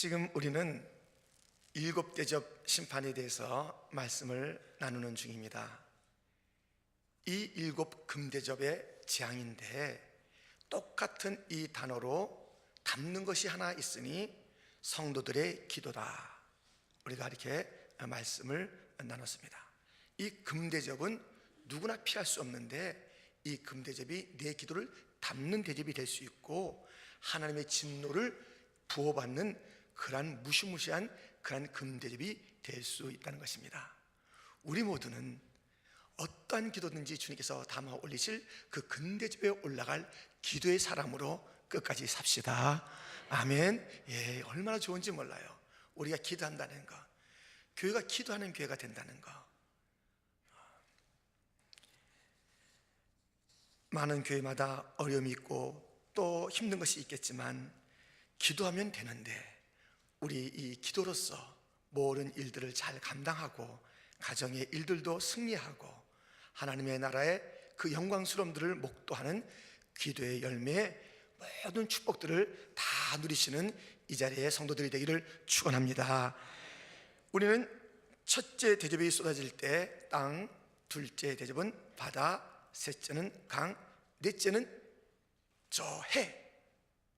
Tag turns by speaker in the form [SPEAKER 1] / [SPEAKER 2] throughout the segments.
[SPEAKER 1] 지금 우리는 일곱 대접 심판에 대해서 말씀을 나누는 중입니다. 이 일곱 금대접의 재앙인데 똑같은 이 단어로 담는 것이 하나 있으니 성도들의 기도다. 우리가 이렇게 말씀을 나눴습니다. 이 금대접은 누구나 피할 수 없는데 이 금대접이 내 기도를 담는 대접이 될 수 있고 하나님의 진노를 부어받는 그러한 무시무시한 그러한 금대접이 될 수 있다는 것입니다. 우리 모두는 어떠한 기도든지 주님께서 담아 올리실 그 금대접에 올라갈 기도의 사람으로 끝까지 삽시다. 아멘. 예, 얼마나 좋은지 몰라요. 우리가 기도한다는 거, 교회가 기도하는 교회가 된다는 거. 많은 교회마다 어려움이 있고 또 힘든 것이 있겠지만 기도하면 되는데 우리 이 기도로서 모든 일들을 잘 감당하고 가정의 일들도 승리하고 하나님의 나라의 그 영광스러움들을 목도하는 기도의 열매의 모든 축복들을 다 누리시는 이 자리의 성도들이 되기를 축원합니다. 우리는 첫째 대접이 쏟아질 때 땅, 둘째 대접은 바다, 셋째는 강, 넷째는 저 해,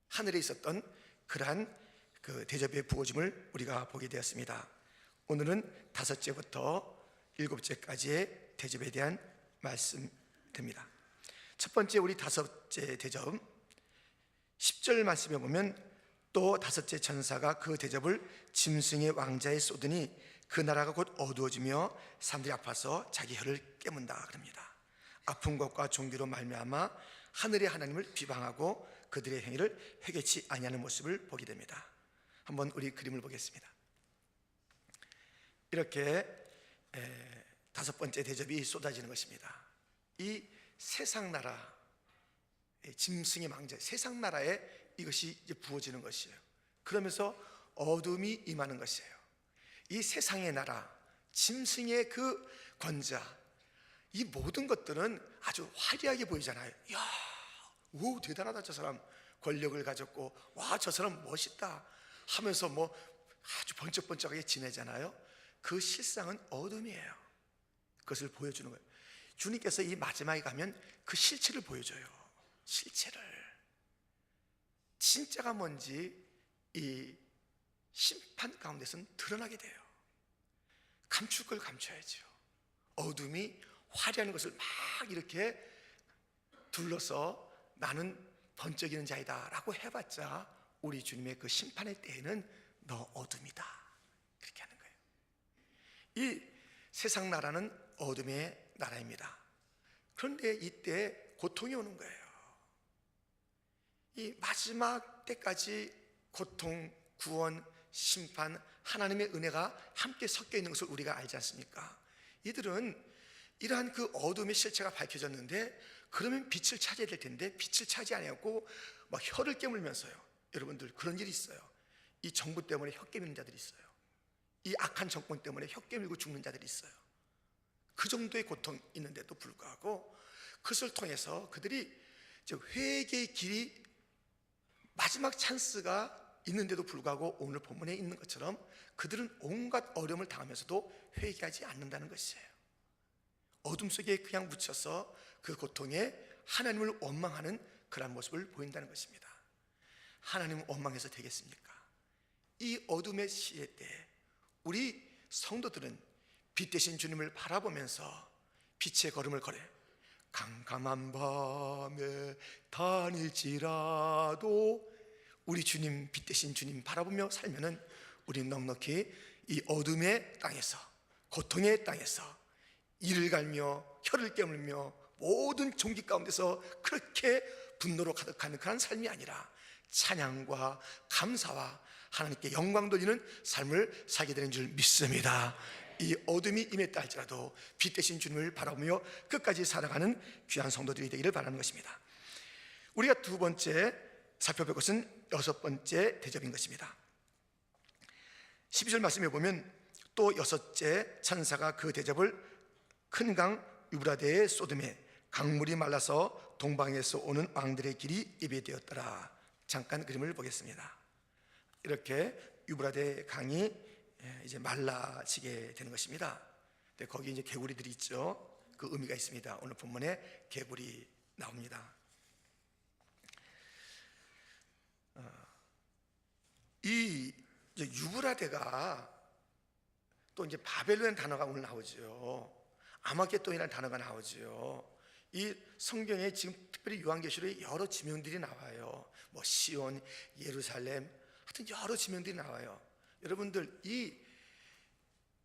[SPEAKER 1] 하늘에 있었던 그러한 그 대접의 부어짐을 우리가 보게 되었습니다. 오늘은 다섯째부터 일곱째까지의 대접에 대한 말씀입니다. 첫 번째 우리 다섯째 대접 10절 말씀에 보면 또 다섯째 천사가 그 대접을 짐승의 왕자에 쏟으니 그 나라가 곧 어두워지며 사람들이 아파서 자기 혀를 깨문다 그럽니다. 아픈 것과 종기로 말미암아 하늘의 하나님을 비방하고 그들의 행위를 회개치 아니하는 모습을 보게 됩니다. 한번 우리 그림을 보겠습니다. 이렇게 다섯 번째 대접이 쏟아지는 것입니다. 이 세상 나라, 짐승의 망자, 세상 나라에 이것이 이제 부어지는 것이에요. 그러면서 어둠이 임하는 것이에요. 이 세상의 나라, 짐승의 그 권자, 이 모든 것들은 아주 화려하게 보이잖아요. 이야, 오, 대단하다. 저 사람 권력을 가졌고, 와, 저 사람 멋있다 하면서 뭐 아주 번쩍번쩍하게 지내잖아요. 그 실상은 어둠이에요. 그것을 보여주는 거예요. 주님께서 이 마지막에 가면 그 실체를 보여줘요. 실체를. 진짜가 뭔지 이 심판 가운데서는 드러나게 돼요. 감출 걸 감춰야죠. 어둠이 화려한 것을 막 이렇게 둘러서 나는 번쩍이는 자이다 라고 해봤자 우리 주님의 그 심판의 때에는 너 어둠이다 그렇게 하는 거예요. 이 세상 나라는 어둠의 나라입니다. 그런데 이때 고통이 오는 거예요. 이 마지막 때까지 고통, 구원, 심판, 하나님의 은혜가 함께 섞여 있는 것을 우리가 알지 않습니까? 이들은 이러한 그 어둠의 실체가 밝혀졌는데 그러면 빛을 찾아야 될 텐데 빛을 차지 않았고 막 혀를 깨물면서요. 여러분들 그런 일이 있어요. 이 정부 때문에 혀 깨무는 자들이 있어요. 이 악한 정권 때문에 혀 깨물고 죽는 자들이 있어요. 그 정도의 고통이 있는데도 불구하고 그것을 통해서 그들이 회개의 길이 마지막 찬스가 있는데도 불구하고 오늘 본문에 있는 것처럼 그들은 온갖 어려움을 당하면서도 회개하지 않는다는 것이에요. 어둠 속에 그냥 묻혀서 그 고통에 하나님을 원망하는 그런 모습을 보인다는 것입니다. 하나님을 원망해서 되겠습니까? 이 어둠의 시대 때 우리 성도들은 빛 대신 주님을 바라보면서 빛의 걸음을 걸어 캄캄한 밤에 다닐지라도 우리 주님, 빛 대신 주님 바라보며 살면은 우리 넉넉히 이 어둠의 땅에서, 고통의 땅에서 이를 갈며 혀를 깨물며 모든 종기 가운데서 그렇게 분노로 가득한 그런 삶이 아니라 찬양과 감사와 하나님께 영광 돌리는 삶을 살게 되는 줄 믿습니다. 이 어둠이 임했다 할지라도 빛 대신 주님을 바라보며 끝까지 살아가는 귀한 성도들이 되기를 바라는 것입니다. 우리가 두 번째 살펴볼 것은 여섯 번째 대접인 것입니다. 12절 말씀에 보면 또 여섯째 천사가 그 대접을 큰 강 유브라데에 쏟음에 강물이 말라서 동방에서 오는 왕들의 길이 예배되었더라. 잠깐 그림을 보겠습니다. 이렇게 유브라데 강이 이제 말라지게 되는 것입니다. 근데 거기 이제 개구리들이 있죠. 그 의미가 있습니다. 오늘 본문에 개구리 나옵니다. 이 이제 유브라데가 또 이제 바벨론이라는 단어가 오늘 나오죠. 아마겟돈이라는 단어가 나오죠. 이 성경에 지금 특별히 요한계시록에 여러 지명들이 나와요. 뭐 시온, 예루살렘, 하여튼 여러 지명들이 나와요. 여러분들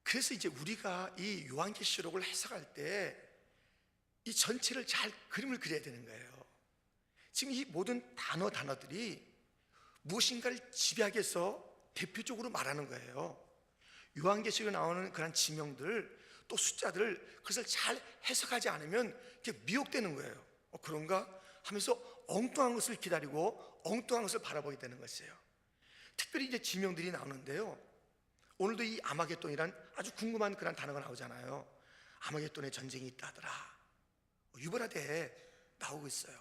[SPEAKER 1] 그래서 이제 우리가 이 요한계시록을 해석할 때 이 전체를 잘 그림을 그려야 되는 거예요. 지금 이 모든 단어들이 무엇인가를 집약해서 대표적으로 말하는 거예요. 요한계시록에 나오는 그런 지명들 또 숫자들 그것을 잘 해석하지 않으면 이렇게 미혹되는 거예요. 그런가 하면서 엉뚱한 것을 기다리고 엉뚱한 것을 바라보게 되는 것이에요. 특별히 이제 지명들이 나오는데요. 오늘도 이 아마겟돈이란 아주 궁금한 그런 단어가 나오잖아요. 아마겟돈에 전쟁이 있다더라. 유브라데에 나오고 있어요.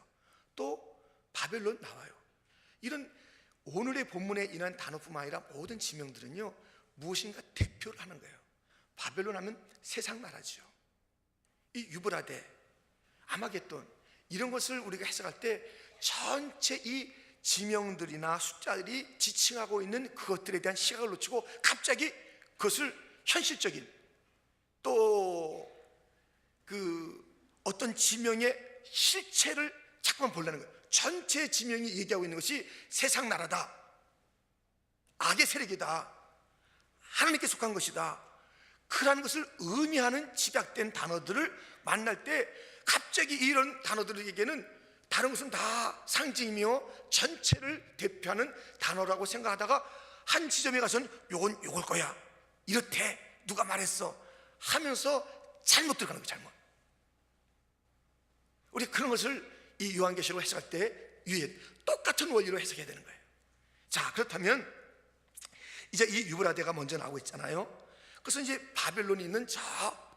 [SPEAKER 1] 또 바벨론 나와요. 이런 오늘의 본문에 있는 단어뿐만 아니라 모든 지명들은요 무엇인가 대표를 하는 거예요. 바벨론 하면 세상 나라죠. 이 유브라데, 아마겟돈 이런 것을 우리가 해석할 때 전체 이 지명들이나 숫자들이 지칭하고 있는 그것들에 대한 시각을 놓치고 갑자기 그것을 현실적인 또 어떤 지명의 실체를 자꾸만 보려는 거예요. 전체 지명이 얘기하고 있는 것이 세상 나라다, 악의 세력이다, 하나님께 속한 것이다, 그러한 것을 의미하는 집약된 단어들을 만날 때 갑자기 이런 단어들에게는 다른 것은 다 상징이며 전체를 대표하는 단어라고 생각하다가 한 지점에 가서는 요건 요걸 거야, 이렇대, 누가 말했어 하면서 잘못 들어가는 거예요. 잘못. 우리 그런 것을 이 요한계시록을 해석할 때 똑같은 원리로 해석해야 되는 거예요. 자, 그렇다면 이제 이 유브라데가 먼저 나오고 있잖아요. 그래서 이제 바벨론이 있는 저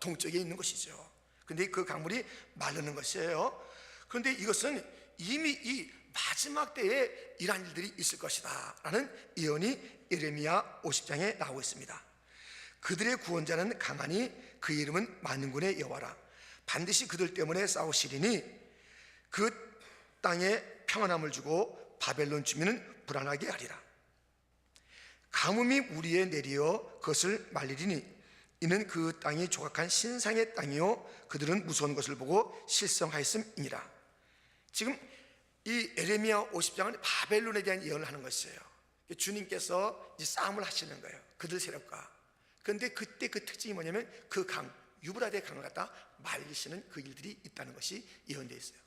[SPEAKER 1] 동쪽에 있는 것이죠. 그런데 그 강물이 마르는 것이에요. 그런데 이것은 이미 이 마지막 때에 이러한 일들이 있을 것이다 라는 예언이 예레미야 50장에 나오고 있습니다. 그들의 구원자는 강하니 그 이름은 만군의 여호와라. 반드시 그들 때문에 싸우시리니 그 땅에 평안함을 주고 바벨론 주민은 불안하게 하리라. 가뭄이 우리에 내리어 그것을 말리리니 이는 그 땅이 조각한 신상의 땅이요 그들은 무서운 것을 보고 실성하였음이니라. 지금 이 예레미야 50장은 바벨론에 대한 예언을 하는 것이에요. 주님께서 이제 싸움을 하시는 거예요, 그들 세력과. 그런데 그때 그 특징이 뭐냐면 그 강, 유브라데 강을 갖다 말리시는 그 일들이 있다는 것이 예언되어 있어요.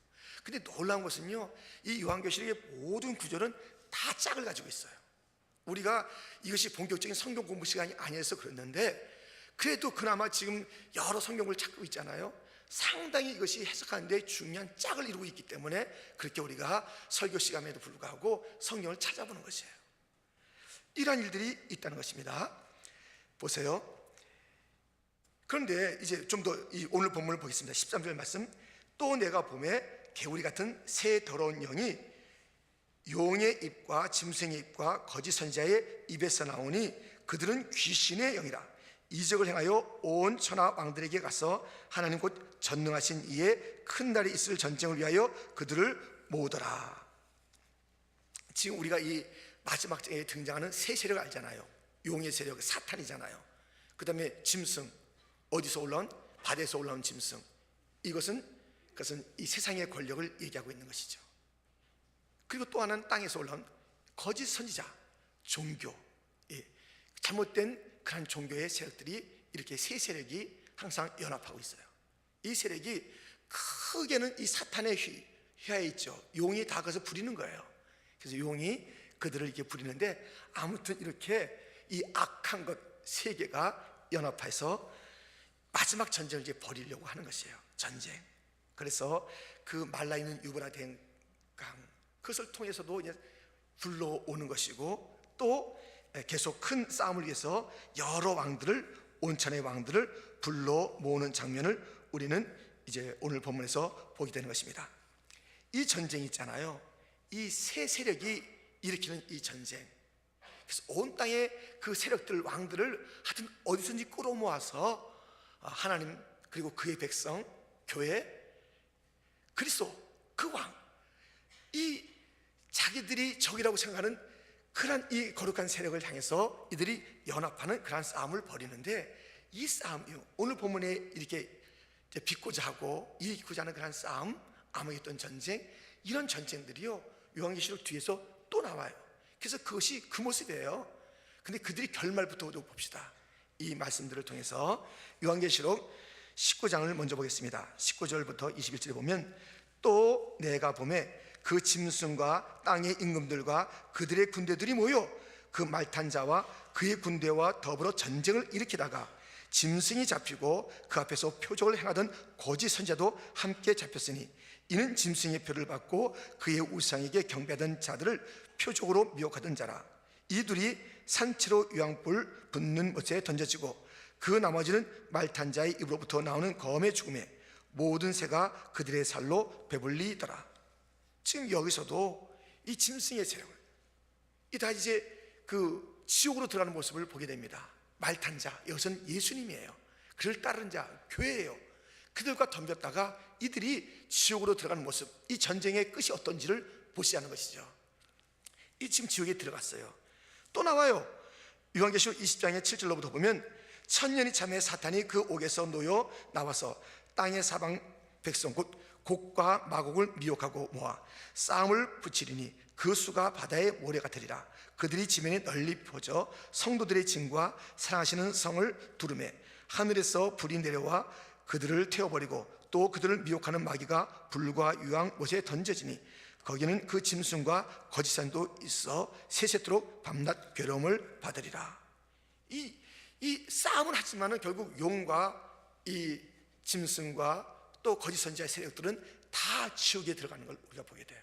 [SPEAKER 1] 근데 놀라운 것은요, 이 요한계시록의 모든 구절은 다 짝을 가지고 있어요. 우리가 이것이 본격적인 성경 공부 시간이 아니어서 그랬는데 그래도 그나마 지금 여러 성경을 찾고 있잖아요. 상당히 이것이 해석하는데 중요한 짝을 이루고 있기 때문에 그렇게 우리가 설교 시간에도 불구하고 성경을 찾아보는 것이에요. 이러한 일들이 있다는 것입니다. 보세요. 그런데 이제 좀 더 오늘 본문을 보겠습니다. 13절 말씀. 또 내가 봄에 개구리 같은 새 더러운 영이 용의 입과 짐승의 입과 거짓 선지자의 입에서 나오니 그들은 귀신의 영이라. 이적을 행하여 온 천하 왕들에게 가서 하나님 곧 전능하신 이의 큰 날이 있을 전쟁을 위하여 그들을 모으더라. 지금 우리가 이 마지막 장에 등장하는 새 세력 알잖아요. 용의 세력, 사탄이잖아요. 그 다음에 짐승, 어디서 올라온? 바다에서 올라온 짐승. 그것은 이 세상의 권력을 얘기하고 있는 것이죠. 그리고 또 하나는 땅에서 올라온 거짓 선지자, 종교, 잘못된 그런 종교의 세력들이 이렇게 세 세력이 항상 연합하고 있어요. 이 세력이 크게는 이 사탄의 휘하에 있죠. 용이 다 가서 부리는 거예요. 그래서 용이 그들을 이렇게 부리는데 아무튼 이렇게 이 악한 것 세 개가 연합해서 마지막 전쟁을 이제 벌이려고 하는 것이에요. 전쟁. 그래서 그 말라있는 유브라데 강 그것을 통해서도 이제 불러오는 것이고 또 계속 큰 싸움을 위해서 여러 왕들을 온천의 왕들을 불러 모으는 장면을 우리는 이제 오늘 본문에서 보게 되는 것입니다. 이 전쟁이 있잖아요. 이 세 세력이 일으키는 이 전쟁, 그래서 온 땅의 그 세력들, 왕들을 하여튼 어디선지 끌어모아서 하나님 그리고 그의 백성, 교회, 그리스도, 그 왕, 이 자기들이 적이라고 생각하는 그러한 이 거룩한 세력을 향해서 이들이 연합하는 그러한 싸움을 벌이는데, 이 싸움이 오늘 본문에 이렇게 비꼬자 하고 이기고자 하는 그러한 싸움, 아마겟돈 전쟁, 이런 전쟁들이요 요한계시록 뒤에서 또 나와요. 그래서 그것이 그 모습이에요. 근데 그들이 결말부터 봅시다. 이 말씀들을 통해서 요한계시록 19장을 먼저 보겠습니다. 19절부터 21절에 보면, 또 내가 보매 그 짐승과 땅의 임금들과 그들의 군대들이 모여 그 말탄 자와 그의 군대와 더불어 전쟁을 일으키다가 짐승이 잡히고 그 앞에서 표적을 행하던 거짓 선지자도 함께 잡혔으니, 이는 짐승의 표를 받고 그의 우상에게 경배하던 자들을 표적으로 미혹하던 자라. 이들이 산채로 유황불 붙는 못에 던져지고 그 나머지는 말탄 자의 입으로부터 나오는 검의 죽음에 모든 새가 그들의 살로 배불리더라. 지금 여기서도 이 짐승의 세력을, 이 다 이제 그 지옥으로 들어가는 모습을 보게 됩니다. 말탄 자, 여기서는 예수님이에요. 그를 따르는 자, 교회예요. 그들과 덤볐다가 이들이 지옥으로 들어가는 모습, 이 전쟁의 끝이 어떤지를 보시자는 것이죠. 이 지금 지옥에 들어갔어요. 또 나와요. 요한계시록 20장의 7절로부터 보면, 천년이 참에 사탄이 그 옥에서 놓여 나와서 땅의 사방 백성 곧 곡과 마곡을 미혹하고 모아 싸움을 붙이리니 그 수가 바다의 모래 같으리라. 그들이 지면에 널리 퍼져 성도들의 짐과 사랑하시는 성을 두르매 하늘에서 불이 내려와 그들을 태워버리고 또 그들을 미혹하는 마귀가 불과 유황 못에 던져지니 거기는 그 짐승과 거짓산도 있어 세세토록 밤낮 괴로움을 받으리라. 이 싸움은 하지만은 결국 용과 이 짐승과 또 거짓 선지자의 세력들은 다 지옥에 들어가는 걸 우리가 보게 돼요.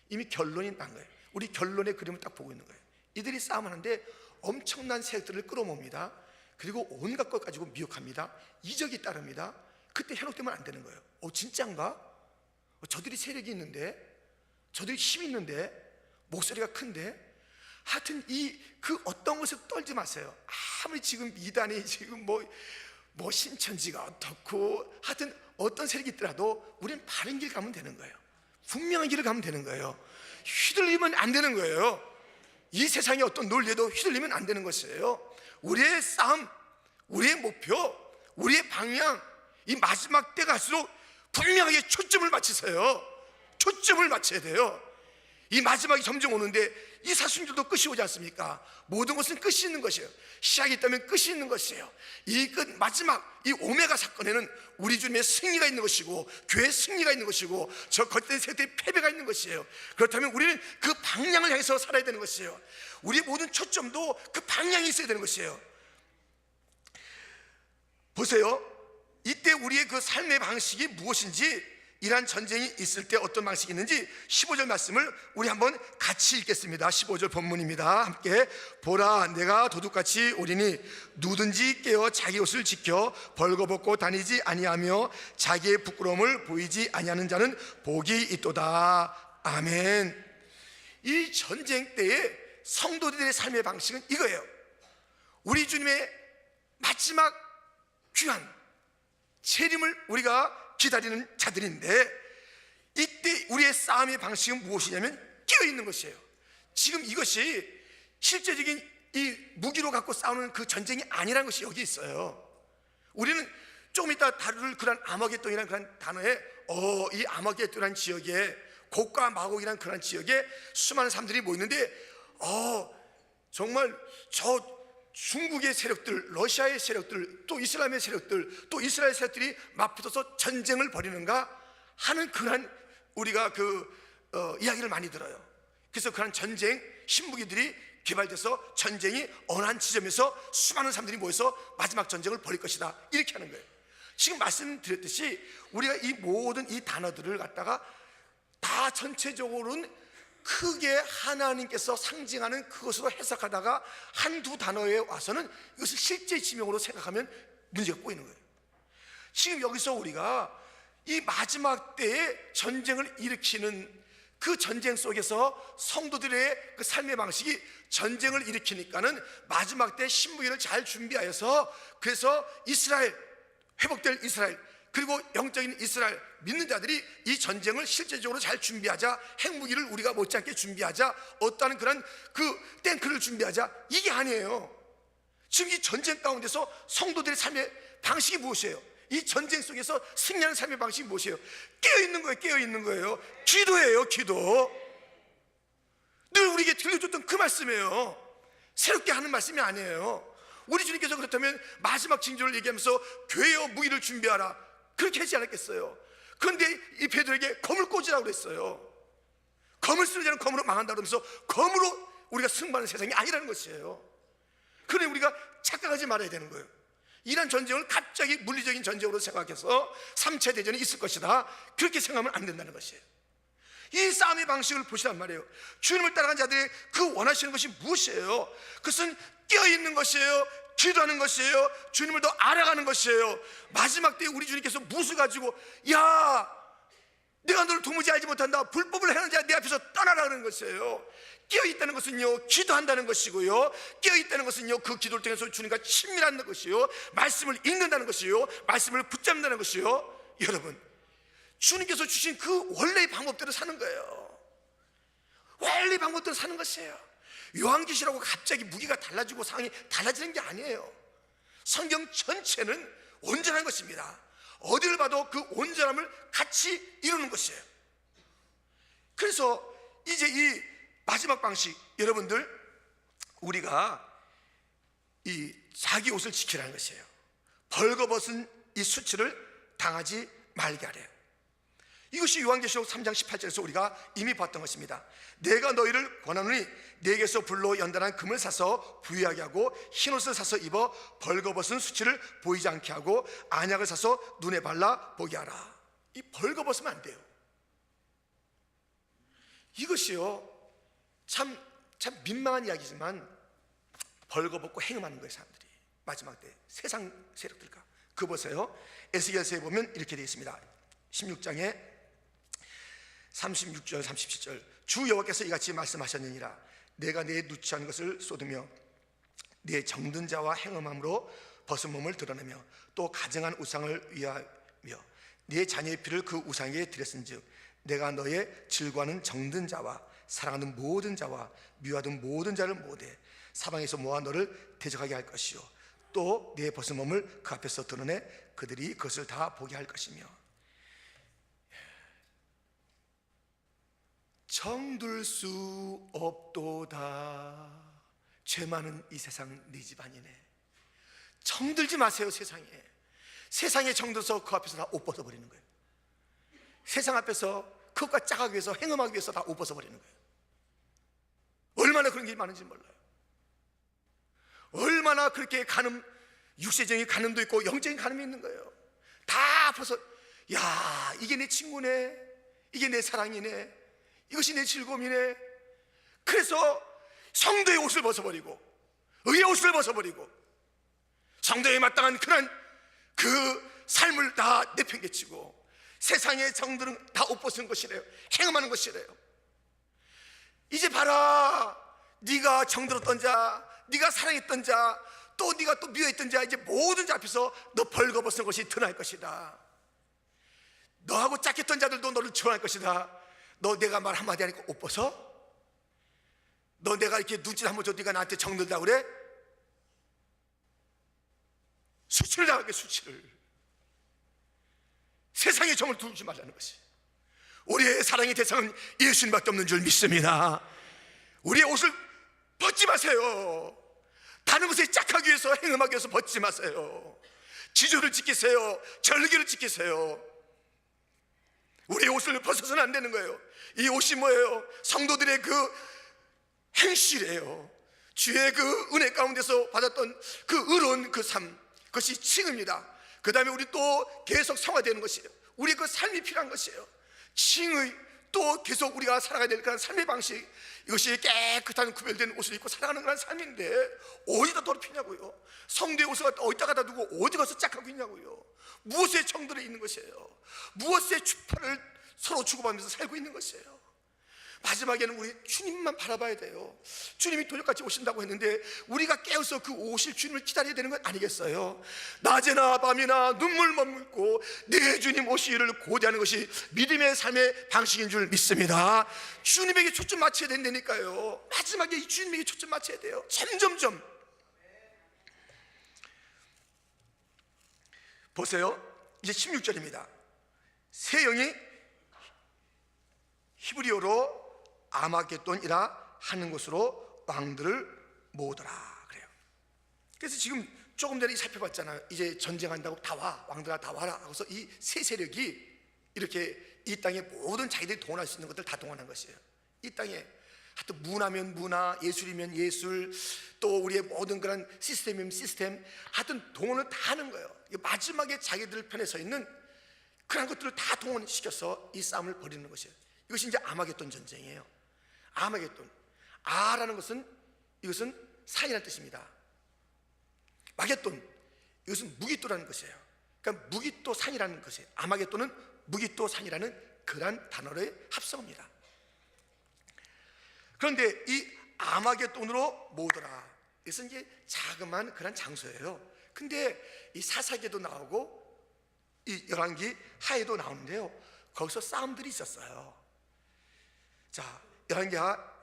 [SPEAKER 1] 이미 결론이 난 거예요. 우리 결론의 그림을 딱 보고 있는 거예요. 이들이 싸움하는데 엄청난 세력들을 끌어모읍니다. 그리고 온갖 것 가지고 미혹합니다. 이적이 따릅니다. 그때 현혹되면 안 되는 거예요. 진짠가? 저들이 세력이 있는데, 저들이 힘이 있는데, 목소리가 큰데, 하여튼 그 어떤 것을 떨지 마세요. 아무리 지금 이단이 지금 뭐 신천지가 어떻고 하여튼 어떤 세력이 있더라도 우리는 바른 길 가면 되는 거예요. 분명한 길을 가면 되는 거예요. 휘둘리면 안 되는 거예요. 이 세상의 어떤 논리에도 휘둘리면 안 되는 것이에요. 우리의 싸움, 우리의 목표, 우리의 방향, 이 마지막 때 갈수록 분명하게 초점을 맞추세요. 초점을 맞춰야 돼요. 이 마지막이 점점 오는데 이 사순절도 끝이 오지 않습니까? 모든 것은 끝이 있는 것이에요. 시작이 있다면 끝이 있는 것이에요. 이 끝 마지막 이 오메가 사건에는 우리 주님의 승리가 있는 것이고 교회의 승리가 있는 것이고 저 거짓된 세력들의 패배가 있는 것이에요. 그렇다면 우리는 그 방향을 향해서 살아야 되는 것이에요. 우리의 모든 초점도 그 방향이 있어야 되는 것이에요. 보세요. 이때 우리의 그 삶의 방식이 무엇인지, 이러한 전쟁이 있을 때 어떤 방식이 있는지 15절 말씀을 우리 한번 같이 읽겠습니다. 15절 본문입니다. 함께. 보라, 내가 도둑같이 오리니 누든지 깨어 자기 옷을 지켜 벌거벗고 다니지 아니하며 자기의 부끄러움을 보이지 아니하는 자는 복이 있도다. 아멘. 이 전쟁 때의 성도들의 삶의 방식은 이거예요. 우리 주님의 마지막 귀한 재림을 우리가 기다리는 자들인데, 이때 우리의 싸움의 방식은 무엇이냐면 깨어있는 것이에요. 지금 이것이 실제적인 이 무기로 갖고 싸우는 그 전쟁이 아니라는 것이 여기 있어요. 우리는 조금 이따 다룰 그런 아마겟돈이라는 그런 단어에 이 아마겟돈이라는 지역에 곡과 마곡이라는 그런 지역에 수많은 사람들이 모이는데 정말 저 중국의 세력들, 러시아의 세력들, 또 이슬람의 세력들, 또 이스라엘 세력들이 맞붙어서 전쟁을 벌이는가 하는 그런 우리가 이야기를 많이 들어요. 그래서 그런 전쟁 신무기들이 개발돼서 전쟁이 어느 한 지점에서 수많은 사람들이 모여서 마지막 전쟁을 벌일 것이다, 이렇게 하는 거예요. 지금 말씀드렸듯이 우리가 이 모든 이 단어들을 갖다가 다 전체적으로는 크게 하나님께서 상징하는 그것으로 해석하다가 한두 단어에 와서는 이것을 실제 지명으로 생각하면 문제가 꼬이는 거예요. 지금 여기서 우리가 이 마지막 때에 전쟁을 일으키는 그 전쟁 속에서 성도들의 그 삶의 방식이 전쟁을 일으키니까는 마지막 때 신무기를 잘 준비하여서, 그래서 이스라엘, 회복될 이스라엘, 그리고 영적인 이스라엘 믿는 자들이 이 전쟁을 실제적으로 잘 준비하자, 핵무기를 우리가 못지않게 준비하자, 어떠한 그런 그 탱크를 준비하자, 이게 아니에요. 지금 이 전쟁 가운데서 성도들의 삶의 방식이 무엇이에요? 이 전쟁 속에서 승리하는 삶의 방식이 무엇이에요? 깨어있는 거예요. 깨어있는 거예요. 기도예요. 기도. 늘 우리에게 들려줬던 그 말씀이에요. 새롭게 하는 말씀이 아니에요. 우리 주님께서 그렇다면 마지막 징조를 얘기하면서 교회여 무기를 준비하라, 그렇게 하지 않았겠어요? 그런데 이 베드로에게 검을 꽂으라고 그랬어요. 검을 쓰는 자는 검으로 망한다 그러면서 검으로 우리가 승부하는 세상이 아니라는 것이에요. 그러니 우리가 착각하지 말아야 되는 거예요. 이란 전쟁을 갑자기 물리적인 전쟁으로 생각해서 3차 대전이 있을 것이다, 그렇게 생각하면 안 된다는 것이에요. 이 싸움의 방식을 보시란 말이에요. 주님을 따라간 자들의 그 원하시는 것이 무엇이에요? 그것은 깨어있는 것이에요. 기도하는 것이에요. 주님을 더 알아가는 것이에요. 마지막 때에 우리 주님께서 무엇을 가지고, 야, 내가 너를 도무지 알지 못한다, 불법을 행하는 자 내 앞에서 떠나라는 것이에요. 깨어있다는 것은요, 기도한다는 것이고요, 깨어있다는 것은요, 그 기도를 통해서 주님과 친밀한 것이요, 말씀을 읽는다는 것이요, 말씀을 붙잡는다는 것이요. 여러분, 주님께서 주신 그 원래의 방법대로 사는 거예요. 원래의 방법대로 사는 것이에요. 요한계시라고 갑자기 무기가 달라지고 상황이 달라지는 게 아니에요. 성경 전체는 온전한 것입니다. 어디를 봐도 그 온전함을 같이 이루는 것이에요. 그래서 이제 이 마지막 방식, 여러분들, 우리가 이 자기 옷을 지키라는 것이에요. 벌거벗은 이 수치를 당하지 말게 하래요. 이것이 요한계시록 3장 18절에서 우리가 이미 봤던 것입니다. 내가 너희를 권하노니 내게서 불로 연단한 금을 사서 부유하게 하고 흰옷을 사서 입어 벌거벗은 수치를 보이지 않게 하고 안약을 사서 눈에 발라 보게 하라. 이 벌거벗으면 안 돼요. 이것이요, 참 민망한 이야기지만 벌거벗고 행음하는 거예요. 사람들이 마지막 때 세상 세력들과. 그 보세요, 에스겔서에 보면 이렇게 되어 있습니다. 16장에 36절 37절, 주 여호와께서 이같이 말씀하셨느니라. 내가 내 누추한 것을 쏟으며 내 정든 자와 행음함으로 벗은 몸을 드러내며 또 가증한 우상을 위하며 내 자녀의 피를 그 우상에게 드렸은즉 내가 너의 즐거워하는 정든 자와 사랑하는 모든 자와 미워하는 모든 자를 모으되 사방에서 모아 너를 대적하게 할 것이요 또 내 벗은 몸을 그 앞에서 드러내 그들이 그것을 다 보게 할 것이며 정들 수 없도다. 죄 많은 이 세상 네 집안이네. 정들지 마세요. 세상에 정들어서 그 앞에서 다 옷 벗어버리는 거예요. 세상 앞에서 그것과 짝하기 위해서, 행음하기 위해서 다 옷 벗어버리는 거예요. 얼마나 그런 게 많은지 몰라요. 얼마나 그렇게 간음, 육체적인 간음도 있고 영적인 간음이 있는 거예요. 다 벗어. 야, 이게 내 친구네, 이게 내 사랑이네, 이것이 내 즐거움이네. 그래서 성도의 옷을 벗어버리고 의의 옷을 벗어버리고 성도에 마땅한 그런 그 삶을 다 내팽개치고 세상의 정들은 다 옷 벗은 것이래요. 행음하는 것이래요. 이제 봐라, 네가 정들었던 자, 네가 사랑했던 자, 또 네가 또 미워했던 자, 이제 모든 자 앞에서 너 벌거벗은 것이 드러날 것이다. 너하고 짝했던 자들도 너를 지원할 것이다. 너 내가 말 한마디 하니까 옷 벗어? 너 내가 이렇게 눈짓 한번 줘, 네가 나한테 정들다고 그래? 수치를 당할게. 수치를. 세상에 정을 두지 말라는 것이. 우리의 사랑의 대상은 예수님밖에 없는 줄 믿습니다. 우리의 옷을 벗지 마세요. 다른 것에 짝하기 위해서, 행음하기 위해서 벗지 마세요. 지조를 지키세요. 절기를 지키세요. 우리의 옷을 벗어서는 안 되는 거예요. 이 옷이 뭐예요? 성도들의 그 행실이에요. 주의 그 은혜 가운데서 받았던 그 의로운 그 삶, 그것이 칭입니다. 그 다음에 우리 또 계속 성화되는 것이에요. 우리 그 삶이 필요한 것이에요. 칭의, 또 계속 우리가 살아가야 될 그런 삶의 방식, 이것이 깨끗한 구별된 옷을 입고 살아가는 그런 삶인데 어디다 더럽히냐고요. 성도의 옷을 어디다 갖다 두고 어디 가서 짝하고 있냐고요. 무엇에 정들어 있는 것이에요. 무엇에 주파를 서로 주고받으면서 살고 있는 것이에요. 마지막에는 우리 주님만 바라봐야 돼요. 주님이 도적같이 오신다고 했는데 우리가 깨어서 그 오실 주님을 기다려야 되는 건 아니겠어요? 낮이나 밤이나 눈물 머물고 내 주님 오시기를 고대하는 것이 믿음의 삶의 방식인 줄 믿습니다. 주님에게 초점 맞춰야 된다니까요. 마지막에 이 주님에게 초점 맞춰야 돼요. 점점점. 보세요. 이제 16절입니다. 새 영이 히브리어로 아마겟돈이라 하는 곳으로 왕들을 모으더라 그래요. 그래서 지금 조금 전에 살펴봤잖아요. 이제 전쟁한다고 다 와, 왕들아 다 와라 하고서 이 세 세력이 이렇게 이 땅에 모든 자기들이 동원할 수 있는 것들 다 동원한 것이에요. 이 땅에 하여튼 문화면 문화, 예술이면 예술, 또 우리의 모든 그런 시스템이면 시스템, 하여튼 동원을 다 하는 거예요. 마지막에 자기들 편에 서 있는 그런 것들을 다 동원시켜서 이 싸움을 벌이는 것이에요. 이것이 이제 아마겟돈 전쟁이에요. 아마겟돈, 아라는 것은 이것은 산이라는 뜻입니다. 마겟돈, 이것은 무깃도라는 것이에요. 그러니까 무깃도 산이라는 것이에요. 아마겟돈은 무깃도 산이라는 그런 단어의 합성어입니다. 그런데 이 아마겟돈으로 모으더라, 이것은 이제 자그마한 그런 장소예요. 근데 이 사사기도 나오고 이 열왕기 하에도 나오는데요, 거기서 싸움들이 있었어요. 자, 열왕기하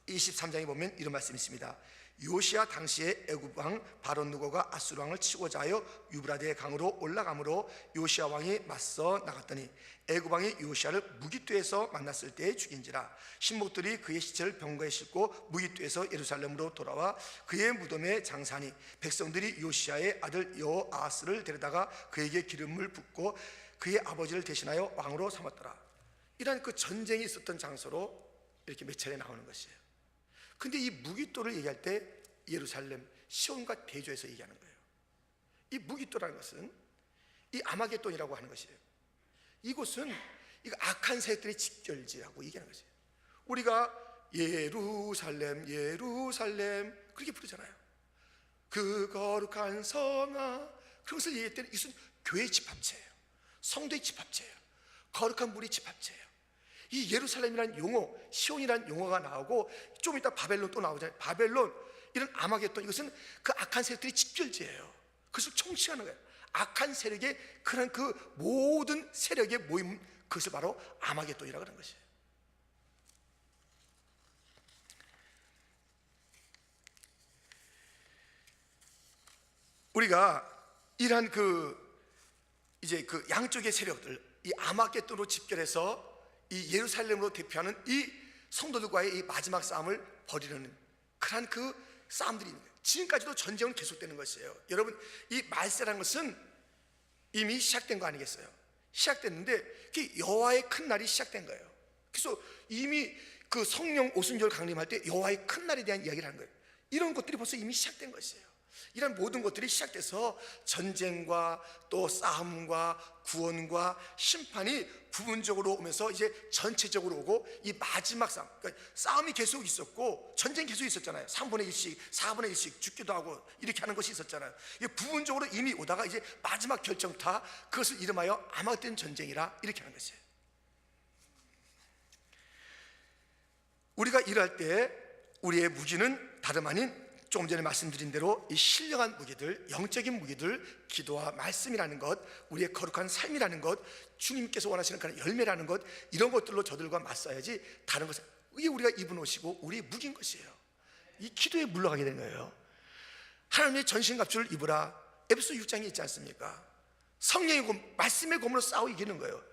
[SPEAKER 1] 23장에 보면 이런 말씀이 있습니다. 요시야 당시에 애굽 왕 바론 느고가 아수르 왕을 치고자 하여 유브라데 강으로 올라가므로 요시야 왕이 맞서 나갔더니 애굽 왕이 요시야를 무깃도에서 만났을 때에 죽인지라. 신복들이 그의 시체를 병거에 싣고 무깃도에서 예루살렘으로 돌아와 그의 무덤에 장사하니 백성들이 요시야의 아들 여호아스를 데려다가 그에게 기름을 붓고 그의 아버지를 대신하여 왕으로 삼았더라. 이런 그 전쟁이 있었던 장소로 이렇게 몇 차례 나오는 것이에요. 근데 이 무깃도를 얘기할 때 예루살렘, 시온과 대조해서 얘기하는 거예요. 이 무깃도라는 것은 이 아마겟돈이라고 하는 것이에요. 이곳은 이거 악한 세력들의 집결지라고 얘기하는 것이에요. 우리가 예루살렘 예루살렘 그렇게 부르잖아요. 그 거룩한 성아, 그것을 얘기할 때는 이것은 교회의 집합체예요. 성도의 집합체예요. 거룩한 무리의 집합체예요. 이 예루살렘이라는 용어, 시온이라는 용어가 나오고 좀 이따 바벨론 또 나오잖아요. 바벨론, 이런 아마겟돈, 이것은 그 악한 세력들이 집결지예요. 그것을 총칭하는 거예요. 악한 세력의 그런 그 모든 세력의 모임, 그것을 바로 아마겟돈이라고 하는 것이에요. 우리가 이러한 이제 그 양쪽의 세력들, 이 아마겟돈으로 집결해서 이 예루살렘으로 대표하는 이 성도들과의 이 마지막 싸움을 벌이는 그런 그 싸움들이 있는 거예요. 지금까지도 전쟁은 계속되는 것이에요. 여러분, 이 말세라는 것은 이미 시작된 거 아니겠어요? 시작됐는데 그 여호와의 큰 날이 시작된 거예요. 그래서 이미 그 성령 오순절 강림할 때 여호와의 큰 날에 대한 이야기를 하는 거예요. 이런 것들이 벌써 이미 시작된 것이에요. 이런 모든 것들이 시작돼서 전쟁과 또 싸움과 구원과 심판이 부분적으로 오면서 이제 전체적으로 오고, 이 마지막 싸움, 그러니까 싸움이 계속 있었고 전쟁 계속 있었잖아요. 3분의 1씩 4분의 1씩 죽기도 하고 이렇게 하는 것이 있었잖아요. 이게 부분적으로 이미 오다가 이제 마지막 결정타, 그것을 이름하여 아마겟돈 전쟁이라 이렇게 하는 것이에요. 우리가 일할 때 우리의 무기는 다름 아닌 조금 전에 말씀드린 대로 이 신령한 무기들, 영적인 무기들, 기도와 말씀이라는 것, 우리의 거룩한 삶이라는 것, 주님께서 원하시는 그런 열매라는 것, 이런 것들로 저들과 맞서야지 다른 것은, 이게 우리가 입은 옷이고 우리의 무기인 것이에요. 이 기도에 물러가게 되는 거예요. 하나님의 전신갑주를 입으라, 에베소 6장에 있지 않습니까? 성령의 검, 말씀의 검으로 싸워 이기는 거예요.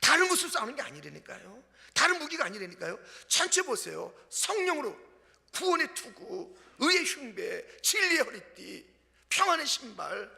[SPEAKER 1] 다른 것으로 싸우는 게 아니라니까요. 다른 무기가 아니라니까요. 전체 보세요. 성령으로 구원의 투구, 의의 흉배, 진리의 허리띠, 평안의 신발,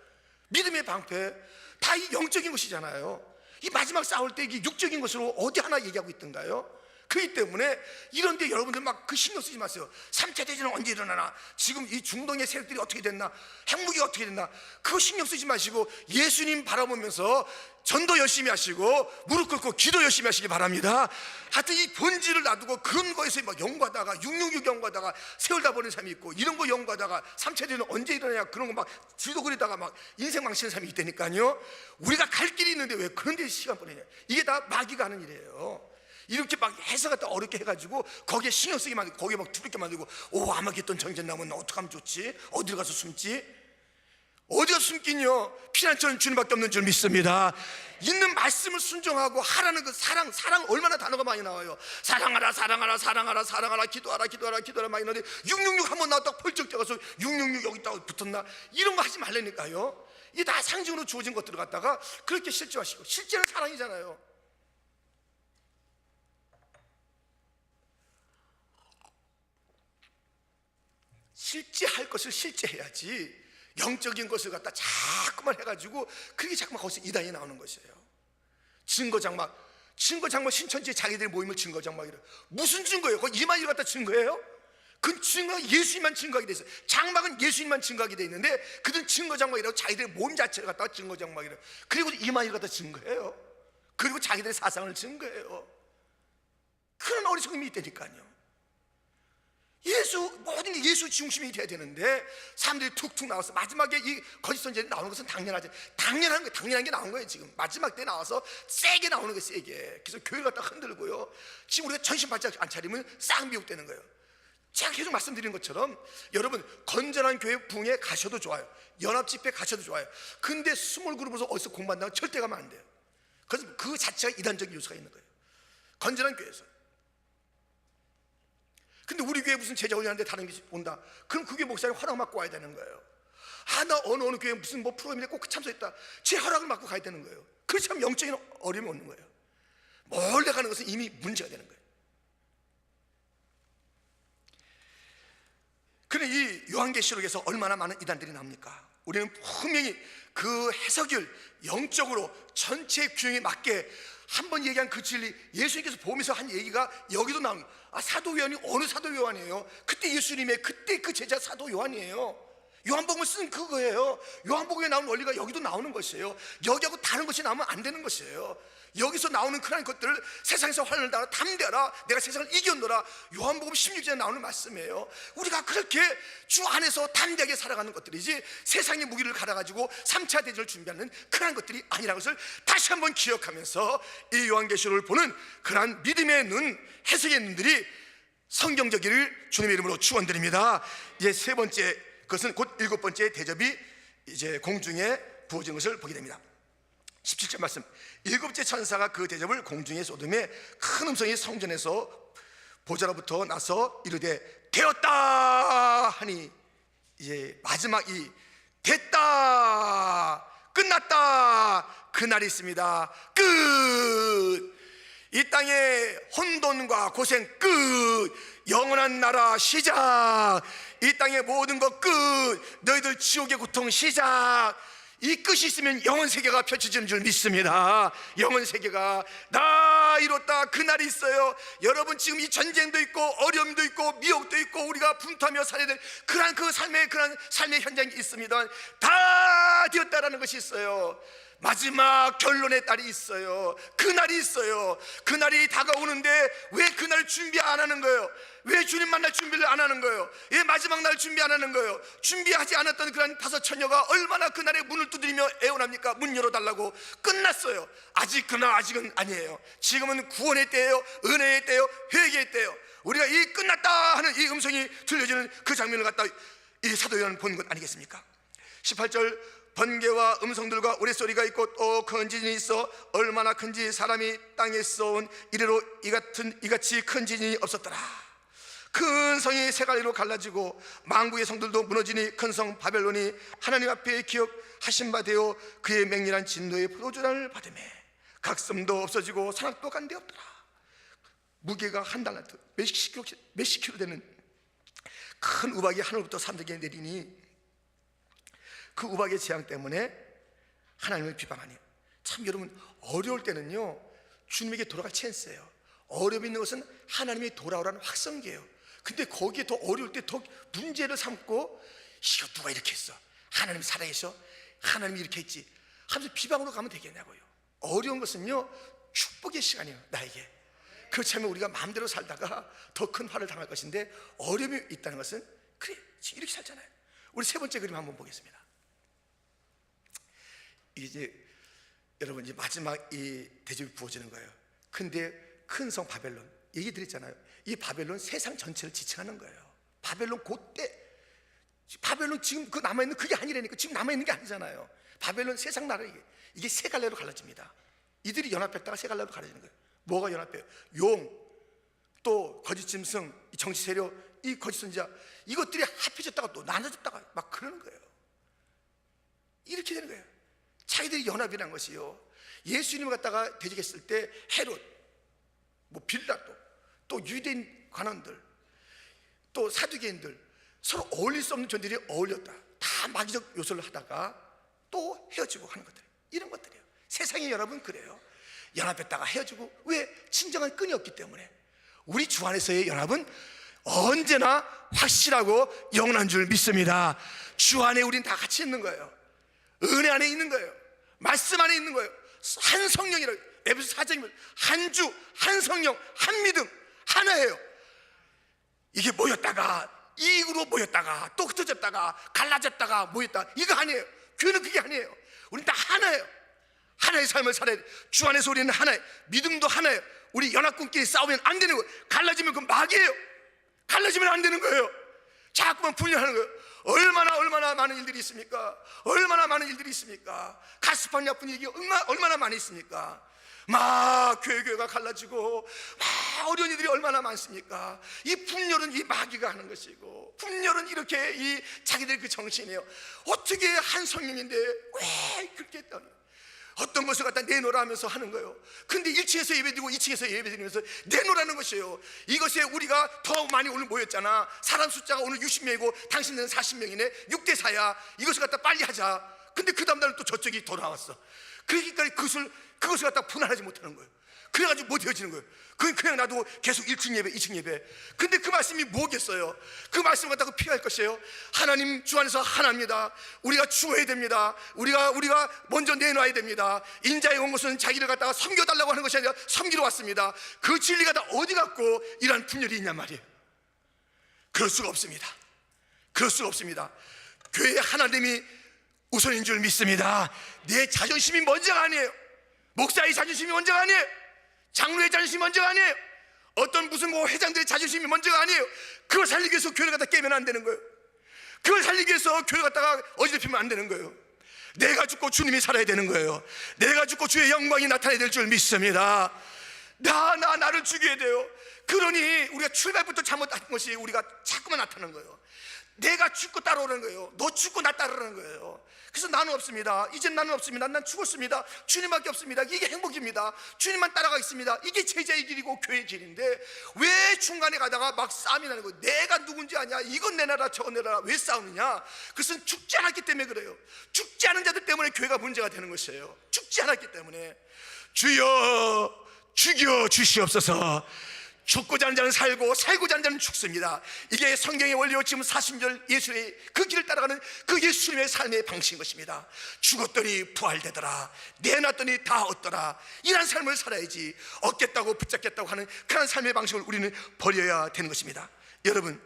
[SPEAKER 1] 믿음의 방패, 다 이 영적인 것이잖아요. 이 마지막 싸울 때 이게 육적인 것으로 어디 하나 얘기하고 있던가요? 그렇기 때문에 이런데 여러분들 막 그 신경 쓰지 마세요. 3차 대전은 언제 일어나나, 지금 이 중동의 세력들이 어떻게 됐나, 핵무기가 어떻게 됐나, 그거 신경 쓰지 마시고 예수님 바라보면서 전도 열심히 하시고 무릎 꿇고 기도 열심히 하시기 바랍니다. 하여튼 이 본질을 놔두고 근거에서 막 연구하다가 666 연구하다가 세월 다 버리는 사람이 있고, 이런 거 연구하다가 3차 대전은 언제 일어나냐 그런 거 막 지도 그리다가 막 인생 망치는 사람이 있다니까요. 우리가 갈 길이 있는데 왜 그런 데 시간 보내냐. 이게 다 마귀가 하는 일이에요. 이렇게 막 해서 갖다 어렵게 해가지고 거기에 신경 쓰게 만들고 거기에 막 두렵게 만들고, 오 아마겟돈 전쟁 나면 어떡하면 좋지? 어디로 가서 숨지? 어디 가서 숨긴요? 피난처는 주님밖에 없는 줄 믿습니다. 있는 말씀을 순종하고 하라는 그 사랑 얼마나 단어가 많이 나와요. 사랑하라 사랑하라 사랑하라 사랑하라, 기도하라 기도하라 기도하라 많이 나오는데 666 한번 나왔다가 펄쩍 뛰어가서 666 여기 있다가 붙었나? 이런 거 하지 말라니까요. 이게 다 상징으로 주어진 것들을 갖다가 그렇게 실제화시키고, 실제는 사랑이잖아요. 실제 할 것을 실제 해야지, 영적인 것을 갖다 자꾸만 해가지고 그게 자꾸만 거기서 이단이 나오는 것이에요. 증거장막 신천지에 자기들의 모임을 증거장막이래. 무슨 증거예요? 그거 이만희를 갖다 증거예요? 그 증거가 예수님만 증거하게 돼 있어요. 장막은 예수님만 증거하게 돼 있는데 그들은 증거장막이라고 자기들의 모임 자체를 갖다가 증거장막이래요. 그리고 이만희를 갖다 증거해요. 그리고 자기들의 사상을 증거해요. 그런 어리석음이 있다니까요. 모든 게 예수 중심이 돼야 되는데 사람들이 툭툭 나와서 마지막에 이 거짓 선지자들이 나오는 것은 당연하죠. 당연한 게 나온 거예요. 지금 마지막 때 나와서 세게 나오는 거예요. 세게. 그래서 교회를 갖다 흔들고요, 지금 우리가 정신 바짝 안 차리면 쌍미혹되는 거예요. 제가 계속 말씀드린 것처럼 여러분, 건전한 교회 부흥에 가셔도 좋아요. 연합 집회 가셔도 좋아요. 근데 스몰 그룹으로서 어디서 공부한다고 절대 가면 안 돼요. 그래서 그 자체가 이단적인 요소가 있는 거예요. 건전한 교회에서. 근데 우리 교회 무슨 제자 훈련하는데 다른 게 온다, 그럼 그게 목사님 허락 받고 와야 되는 거예요. 나 어느 교회 무슨 뭐 프로그램에 꼭 참석했다, 제 허락을 받고 가야 되는 거예요. 그렇지 않으면 영적인 어려움이 오는 거예요. 몰래 가는 것은 이미 문제가 되는 거예요. 근데 이 요한계시록에서 얼마나 많은 이단들이 나옵니까? 우리는 분명히 그 해석을 영적으로 전체 균형에 맞게 한번 얘기한 그 진리, 예수님께서 보면서 한 얘기가 여기도 나옵니다. 사도 요한이 어느 사도 요한이에요? 그때 예수님의 그때 그 제자 사도 요한이에요. 요한복음을 쓴 그거예요. 요한복음에 나오는 원리가 여기도 나오는 것이에요. 여기하고 다른 것이 나오면 안 되는 것이에요. 여기서 나오는 그런 것들을 세상에서 환난을 당하라 담대하라, 내가 세상을 이겼노라, 요한복음 16절에 나오는 말씀이에요. 우리가 그렇게 주 안에서 담대하게 살아가는 것들이지 세상의 무기를 갈아가지고 3차 대전을 준비하는 그런 것들이 아니라는 것을 다시 한번 기억하면서 이 요한계시록을 보는 그러한 믿음의 눈, 해석의 눈들이 성경적이를 주님의 이름으로 축원드립니다. 이제 세 번째, 그것은 곧 일곱 번째 대접이 이제 공중에 부어진 것을 보게 됩니다. 17절 말씀, 일곱째 천사가 그 대접을 공중에 쏟음에 큰 음성이 성전에서 보좌로부터 나서 이르되 되었다 하니, 이제 마지막 이 됐다 끝났다 그날이 있습니다. 끝. 이 땅의 혼돈과 고생 끝. 영원한 나라 시작. 이 땅의 모든 것 끝. 너희들 지옥의 고통 시작. 이 끝이 있으면 영원 세계가 펼쳐지는 줄 믿습니다. 영원 세계가 다 이뤘다 그날이 있어요. 여러분, 지금 이 전쟁도 있고 어려움도 있고 미혹도 있고 우리가 분투하며 살아야 될 그런 삶의 현장이 있습니다. 다 되었다라는 것이 있어요. 마지막 결론의 날이 있어요. 그날이 있어요. 그날이 다가오는데 왜 그날 준비 안 하는 거예요? 왜 주님 만날 준비를 안 하는 거예요? 왜 마지막 날 준비 안 하는 거예요? 준비하지 않았던 그런 다섯 처녀가 얼마나 그날의 문을 두드리며 애원합니까? 문 열어달라고. 끝났어요. 아직은 아니에요. 지금은 구원의 때예요. 은혜의 때예요. 회개의 때예요. 우리가 이 끝났다 하는 이 음성이 들려지는 그 장면을 갖다 이 사도 요한은 본 것 아니겠습니까? 18절, 번개와 음성들과 우레소리가 있고 또 큰 지진이 있어 얼마나 큰지 사람이 땅에 쏘은 이래로 이같이 큰 지진이 없었더라. 큰 성이 세 갈래로 갈라지고 만국의 성들도 무너지니 큰 성 바벨론이 하나님 앞에 기억하신 바 되어 그의 맹렬한 진노의 포도주를 받으매 각섬도 없어지고 산악도 간데 없더라. 무게가 한 달란트 몇십 킬로 되는 큰 우박이 하늘부터 산들에게 내리니 그 우박의 재앙 때문에 하나님을 비방하니, 참 여러분, 어려울 때는요 주님에게 돌아갈 찬스예요. 어려움이 있는 것은 하나님이 돌아오라는 확성기예요. 근데 거기에 더 어려울 때 더 문제를 삼고, 이거 누가 이렇게 했어? 하나님이 살아계셔? 하나님이 이렇게 했지? 하면서 비방으로 가면 되겠냐고요. 어려운 것은요 축복의 시간이에요. 나에게. 그렇지 않으면 우리가 마음대로 살다가 더 큰 화를 당할 것인데, 어려움이 있다는 것은 그래 이렇게 살잖아요. 우리 세 번째 그림 한번 보겠습니다. 이제 여러분, 이제 마지막 이 대접이 부어지는 거예요. 근데 큰 성 바벨론 얘기 드렸잖아요. 이 바벨론 세상 전체를 지칭하는 거예요. 바벨론 그때, 바벨론 지금 그 남아있는 그게 아니라니까. 지금 남아있는 게 아니잖아요. 바벨론 세상 나라, 이게 세 갈래로 갈라집니다. 이들이 연합했다가 세 갈래로 갈라지는 거예요. 뭐가 연합해요? 용, 또 거짓 짐승, 이 정치 세력, 이 거짓 선지자, 이것들이 합해졌다가 또 나눠졌다가 막 그러는 거예요. 이렇게 되는 거예요. 자기들이 연합이라는 것이요. 예수님을 갖다가 대적했을 때 헤롯, 뭐 빌라도, 또 유대인 관원들, 또 사두개인들, 서로 어울릴 수 없는 존재들이 어울렸다. 다 마귀적 요소를 하다가 또 헤어지고 하는 것들, 이런 것들이에요. 세상의 연합은 그래요. 연합했다가 헤어지고. 왜? 진정한 끈이 없기 때문에. 우리 주 안에서의 연합은 언제나 확실하고 영원한 줄 믿습니다. 주 안에 우린 다 같이 있는 거예요. 은혜 안에 있는 거예요. 말씀 안에 있는 거예요. 한 성령이라고. 에베소 4장이면 한 주, 한 성령, 한 믿음, 하나예요. 이게 모였다가 이익으로 모였다가 또 흩어졌다가 갈라졌다가 모였다, 이거 아니에요. 교회는 그게 아니에요. 우린 다 하나예요. 하나의 삶을 살아야 돼. 주 안에서 우리는 하나예요. 믿음도 하나예요. 우리 연합군끼리 싸우면 안 되는 거예요. 갈라지면 그건 마귀예요. 갈라지면 안 되는 거예요. 자꾸만 분열하는 거예요. 얼마나 많은 일들이 있습니까? 얼마나 많은 일들이 있습니까? 가스판 나쁜 얘기 얼마나 많이 있습니까? 막 교회가 갈라지고 막 어려운 일들이 얼마나 많습니까? 이 분열은 이 마귀가 하는 것이고, 분열은 이렇게 이 자기들 그 정신이에요. 어떻게 한 성령인데 왜 그렇게 했다니? 어떤 것을 갖다 내놓으라 하면서 하는 거예요. 근데 1층에서 예배드리고 2층에서 예배드리면서 내놓으라는 것이에요. 이것에 우리가 더 많이 오늘 모였잖아. 사람 숫자가 오늘 60명이고 당신들은 40명이네 6대 4야. 이것을 갖다 빨리 하자. 근데 그 다음 날은 또 저쪽이 더 나왔어. 그러니까 그것을 갖다 분할하지 못하는 거예요. 그래가지고 못 헤어지는 거예요. 그냥 놔두고 계속 1층 예배 2층 예배. 근데 그 말씀이 뭐겠어요? 그 말씀을 갖다가 피할 것이에요. 하나님 주 안에서 하나입니다. 우리가 주어야 됩니다. 우리가 먼저 내놔야 됩니다. 인자에 온 것은 자기를 갖다가 섬겨달라고 하는 것이 아니라 섬기러 왔습니다. 그 진리가 다 어디 갖고 이러한 분열이 있냔 말이에요. 그럴 수가 없습니다. 그럴 수가 없습니다. 교회에 하나님이 우선인 줄 믿습니다. 내 자존심이 먼저가 아니에요. 목사의 자존심이 먼저가 아니에요. 장로의 자존심이 먼저가 아니에요. 어떤 무슨 회장들의 자존심이 먼저가 아니에요. 그걸 살리기 위해서 교회를 갖다 깨면 안 되는 거예요. 그걸 살리기 위해서 교회를 갖다가 어지럽히면 안 되는 거예요. 내가 죽고 주님이 살아야 되는 거예요. 내가 죽고 주의 영광이 나타나야 될 줄 믿습니다. 나를 죽여야 돼요. 그러니 우리가 출발부터 잘못한 것이 우리가 자꾸만 나타나는 거예요. 내가 죽고 따라오는 거예요. 너 죽고 나 따르는 거예요. 그래서 나는 없습니다. 이젠 나는 없습니다. 난 죽었습니다. 주님밖에 없습니다. 이게 행복입니다. 주님만 따라가겠습니다. 이게 제자의 길이고 교회의 길인데 왜 중간에 가다가 막 싸움이 나는 거예요. 내가 누군지 아냐, 이건 내놔라 저건 내놔라. 왜 싸우느냐? 그것은 죽지 않았기 때문에 그래요. 죽지 않은 자들 때문에 교회가 문제가 되는 것이에요. 죽지 않았기 때문에. 주여 죽여 주시옵소서. 죽고자 하는 자는 살고 살고자 하는 자는 죽습니다. 이게 성경의 원리요. 지금 40절 예수의 그 길을 따라가는 그 예수님의 삶의 방식인 것입니다. 죽었더니 부활되더라, 내놨더니 다 얻더라. 이런 삶을 살아야지. 얻겠다고 붙잡겠다고 하는 그런 삶의 방식을 우리는 버려야 되는 것입니다. 여러분,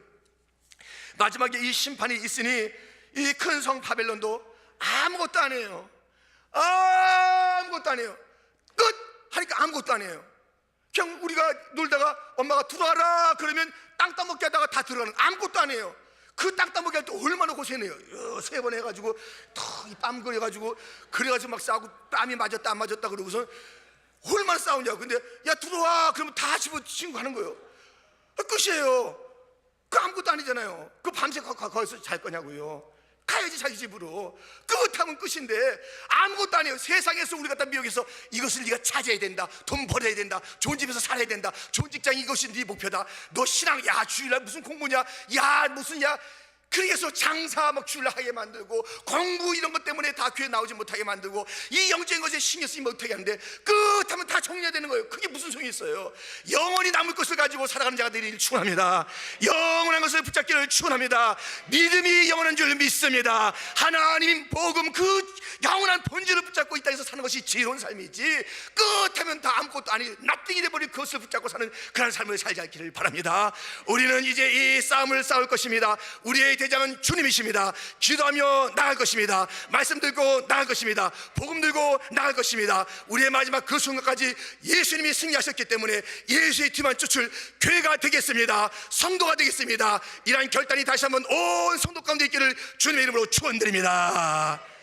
[SPEAKER 1] 마지막에 이 심판이 있으니 이 큰 성 바벨론도 아무것도 아니에요. 아무것도 아니에요. 끝 하니까 아무것도 아니에요. 그냥 우리가 놀다가 엄마가 들어와라 그러면 땅 따먹게 하다가 다 들어가는, 아무것도 아니에요. 그 땅 따먹게 할 때 얼마나 고생해요. 3번 해가지고 땀 그래가지고 막 싸우고 땀이 맞았다 안 맞았다 그러고서 얼마나 싸우냐고. 근데 야 들어와 그러면 다 집어치고 가는 거예요. 끝이에요. 그 아무것도 아니잖아요. 그 밤새 거기서 잘 거냐고요. 가야지 자기 집으로. 끝하면 끝인데 아무것도 아니에요. 세상에서 우리 갖다 미혹해서 이것을 네가 찾아야 된다, 돈 벌어야 된다, 좋은 집에서 살아야 된다, 좋은 직장, 이것이 네 목표다. 너 신앙, 야 주일날 무슨 공부냐, 야 무슨, 야 그래서 장사 막 주일날 하게 만들고 공부 이런 것 때문에 다 교회 나오지 못하게 만들고 이 영적인 것에 신경 쓰지 못하게 하는데 끝하면 다 정리해야 되는 거예요. 그게 무슨 소용이 있어요? 영원히 남을 것을 가지고 가지고 살아가는 자가 되기를 축원합니다. 영원한 것을 붙잡기를 축원합니다. 믿음이 영원한 줄 믿습니다. 하나님 복음 그 영원한 본질을 붙잡고 이 땅에서 사는 것이 지혜로운 삶이지, 끝하면 다 아무것도 아니 납득이 돼버린 그것을 붙잡고 사는 그런 삶을 살지 않기를 바랍니다. 우리는 이제 이 싸움을 싸울 것입니다. 우리의 대장은 주님이십니다. 기도하며 나갈 것입니다. 말씀 들고 나갈 것입니다. 복음 들고 나갈 것입니다. 우리의 마지막 그 순간까지 예수님이 승리하셨기 때문에 예수의 뒤만 쫓을 교회가 되겠습니다. 성도가 되겠습니다. 이러한 결단이 다시 한번 온 성도 가운데 있기를 주님의 이름으로 축원드립니다.